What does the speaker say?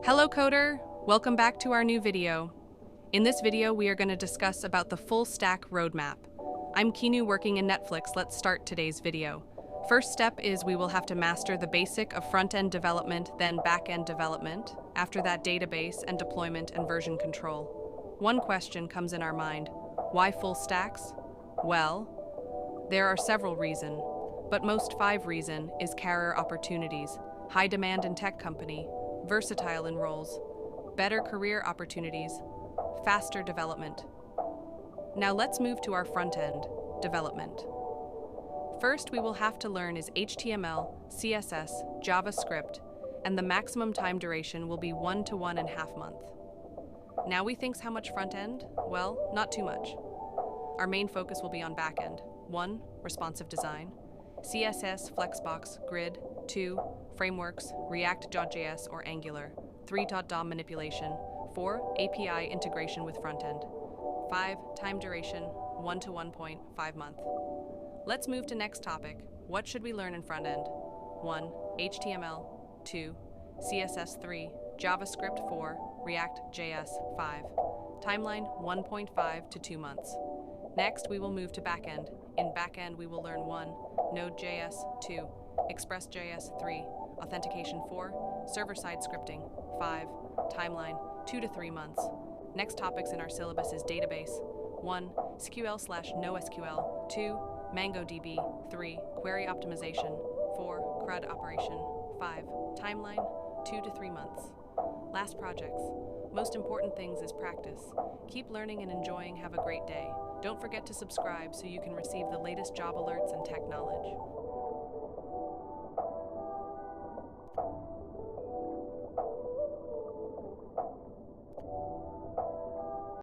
Hello Coder, welcome back to our new video. In this video, we are going to discuss about the full stack roadmap. I'm Kinu working in Netflix. Let's start today's video. First step is we will have to master the basic of front-end development, then back-end development. After that, database and deployment and version control. One question comes in our mind. Why full stacks? Well, there are several reasons, but most 5 reason is career opportunities, high demand in tech company, versatile in roles, better career opportunities, faster development. Now let's move to our front-end development. First, we will have to learn is HTML, CSS, JavaScript, and the maximum time duration will be 1 to 1.5 months. Now we think how much front-end? Well, not too much. Our main focus will be on back-end. 1. Responsive design. CSS, Flexbox, Grid. 2. Frameworks, react.js or Angular. 3. DOM manipulation. 4. API integration with front-end. 5. Time duration, 1 to 1.5 months. Let's move to next topic. What should we learn in front-end? 1. HTML. 2. CSS. 3. JavaScript. 4. React.js. 5. Timeline 1.5 to 2 months. Next, we will move to backend. In backend, we will learn 1. Node.js. 2. Express.js. 3. Authentication. 4. Server-side scripting. 5. Timeline 2 to 3 months. Next topics in our syllabus is database. 1. SQL/NoSQL. 2. MongoDB. 3. Query optimization. 4. CRUD operation. 5. Timeline 2 to 3 months. Last projects. Most important things is practice. Keep learning and enjoying. Have a great day. Don't forget to subscribe so you can receive the latest job alerts and tech knowledge.